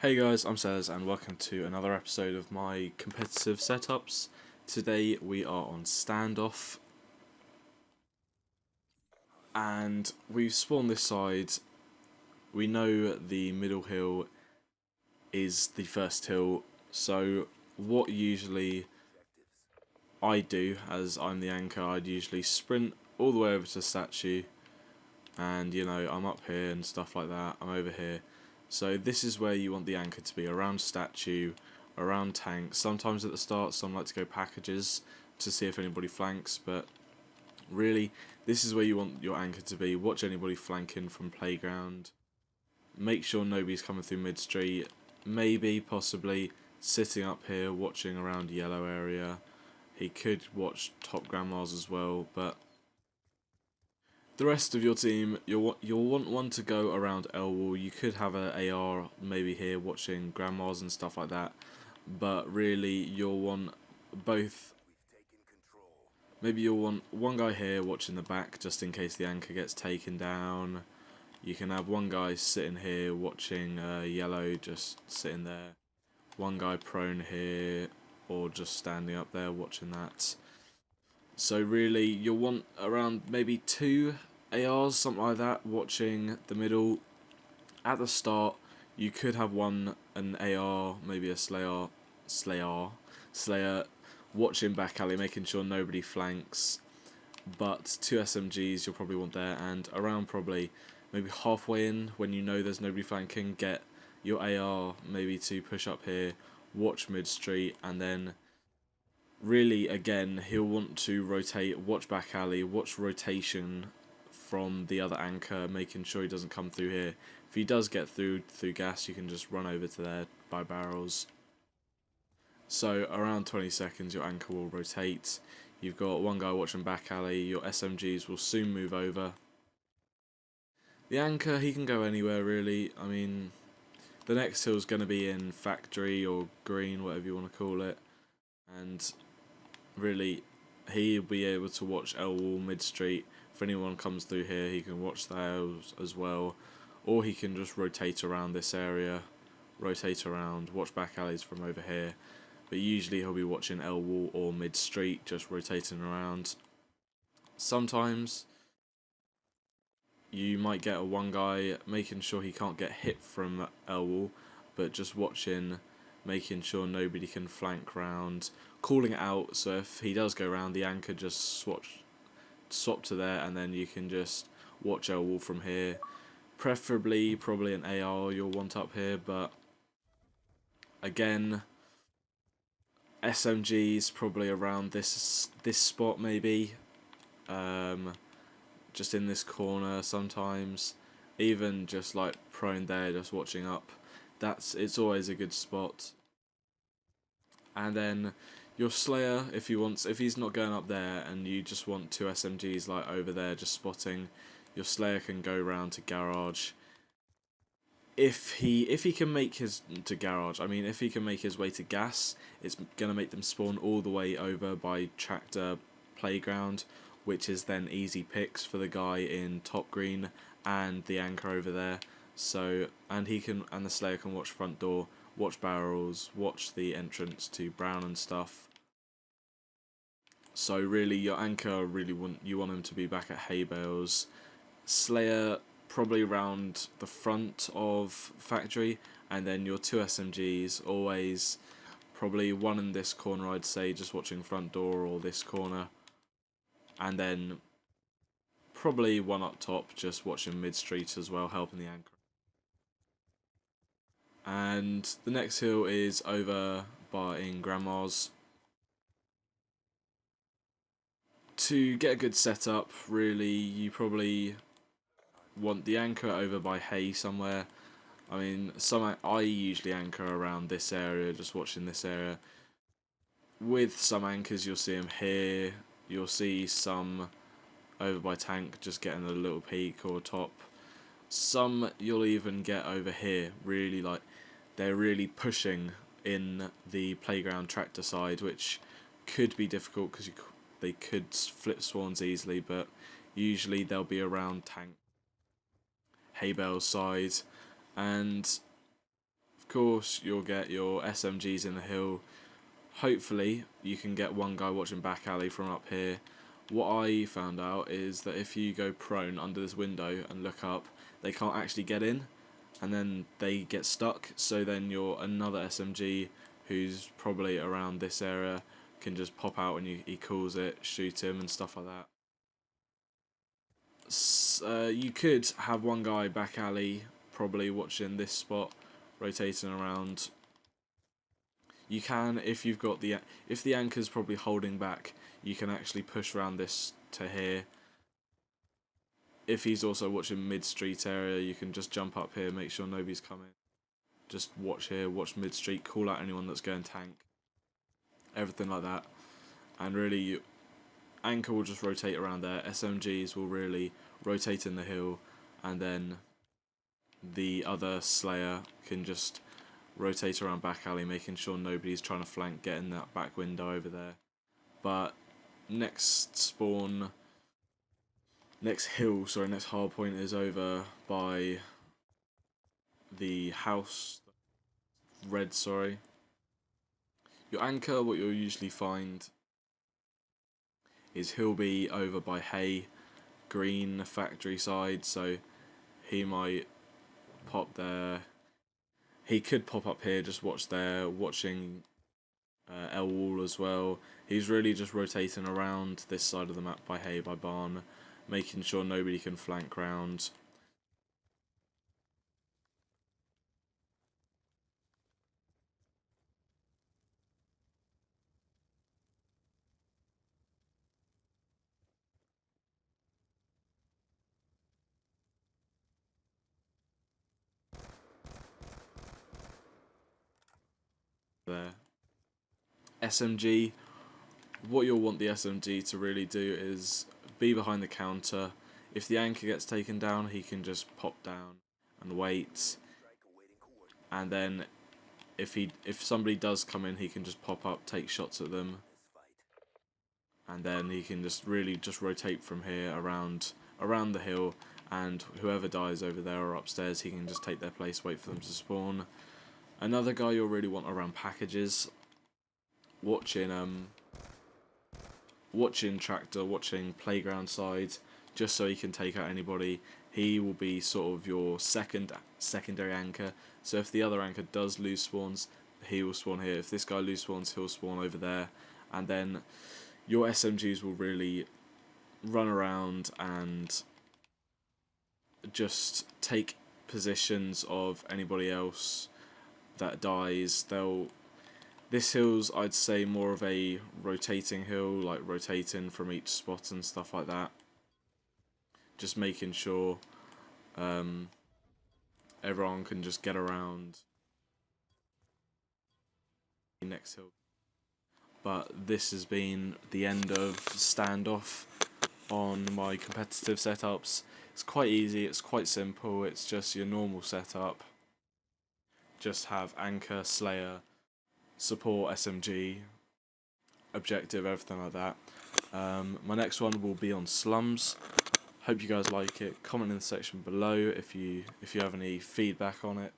Hey guys, I'm SELLERZ and welcome to another episode of my competitive setups. Today we are on Standoff and we've spawned this side. We know the middle hill is the first hill, so what usually I do, as I'm the anchor, I'd usually sprint all the way over to the statue and I'm up here and stuff like that, I'm over here. So this is where you want the anchor to be, around statue, around tank. Sometimes at the start some like to go packages to see if anybody flanks, but really this is where you want your anchor to be. Watch anybody flanking from playground, make sure nobody's coming through mid street, maybe possibly sitting up here watching around yellow area. He could watch top grandmas as well, but the rest of your team, you'll want one to go around L wall. You could have an AR maybe here watching grandmas and stuff like that, but really you'll want both. Maybe you'll want one guy here watching the back just in case the anchor gets taken down. You can have one guy sitting here watching yellow, just sitting there. One guy prone here or just standing up there watching that. So really you'll want around maybe 2 ARs, something like that, watching the middle. At the start you could have an AR, maybe a Slayer watching back alley, making sure nobody flanks, but 2 SMGs you'll probably want there, and around probably maybe halfway in when you know there's nobody flanking, get your AR maybe to push up here, watch mid street, and then really again he'll want to rotate, watch back alley, watch rotation from the other anchor, making sure he doesn't come through here. If he does get through gas, you can just run over to there by barrels. So around 20 seconds your anchor will rotate. You've got one guy watching back alley, your SMGs will soon move over. The anchor, he can go anywhere really. I mean, the next hill's going to be in factory or green, whatever you want to call it, and really he'll be able to watch L wall mid street. If anyone comes through here he can watch those as well, or he can just rotate around this area, rotate around, watch back alleys from over here, but usually he'll be watching L wall or mid street, just rotating around. Sometimes you might get a one guy making sure he can't get hit from L wall, but just watching, making sure nobody can flank round, calling it out, so if he does go round the anchor just swap to there, and then you can just watch L wall from here. Preferably probably an AR you'll want up here, but again SMGs probably around this spot maybe, just in this corner sometimes, even just like prone there just watching up. It's always a good spot. And then your Slayer, if he's not going up there and you just want 2 SMGs like over there just spotting, your Slayer can go round to garage. If he can make his to garage, I mean if he can make his way to gas, it's gonna make them spawn all the way over by tractor playground, which is then easy picks for the guy in top green and the anchor over there. So and the Slayer can watch front door, watch barrels, watch the entrance to brown and stuff. So really your anchor, you want him to be back at hay bales. Slayer probably around the front of factory, and then your 2 SMGs always probably one in this corner, I'd say, just watching front door, or this corner, and then probably one up top just watching mid street as well, helping the anchor. And the next hill is over in grandma's. To get a good setup, really you probably want the anchor over by hay somewhere. I mean, I usually anchor around this area, just watching this area. With some anchors you'll see them here, you'll see some over by tank just getting a little peek or top. Some you'll even get over here, really like they're really pushing in the playground tractor side, which could be difficult because they could flip spawns easily, but usually they'll be around tank hay bale side. And course, you'll get your SMGs in the hill. Hopefully, you can get one guy watching back alley from up here. What I found out is that if you go prone under this window and look up, they can't actually get in, and then they get stuck. So then your another SMG, who's probably around this area, can just pop out and he calls it, shoot him and stuff like that. You could have one guy back alley probably watching this spot, rotating around. You can, if you've got if the anchor's probably holding back, you can actually push around this to here. If he's also watching mid-street area, you can just jump up here, make sure nobody's coming. Just watch here, watch mid-street, call out anyone that's going tank. Everything like that. And really, anchor will just rotate around there. SMGs will really rotate in the hill, and then the other Slayer can just rotate around back alley, making sure nobody's trying to flank, getting that back window over there. But next hardpoint is over by the house, red, sorry. Your anchor, what you'll usually find is he'll be over by hay, green factory side, so he might pop there. He could pop up here, just watch there, watching L wall as well. He's really just rotating around this side of the map by hay, by barn, making sure nobody can flank round. There. SMG, what you'll want the SMG to really do is be behind the counter. If the anchor gets taken down, he can just pop down and wait. And then if somebody does come in, he can just pop up, take shots at them. And then he can just really just rotate from here around the hill, and whoever dies over there or upstairs, he can just take their place, wait for them to spawn. Another guy you'll really want around packages, watching tractor, watching playground side, just so he can take out anybody. He will be sort of your secondary anchor. So if the other anchor does lose spawns, he will spawn here. If this guy lose spawns, he'll spawn over there, and then your SMGs will really run around and just take positions of anybody else that dies. This hill's, I'd say, more of a rotating hill, like rotating from each spot and stuff like that. Just making sure everyone can just get around the next hill. But this has been the end of Standoff on my competitive setups. It's quite easy, it's quite simple, it's just your normal setup. Just have anchor, slayer, support, SMG, objective, everything like that. My next one will be on slums. Hope you guys like it. Comment in the section below if you have any feedback on it.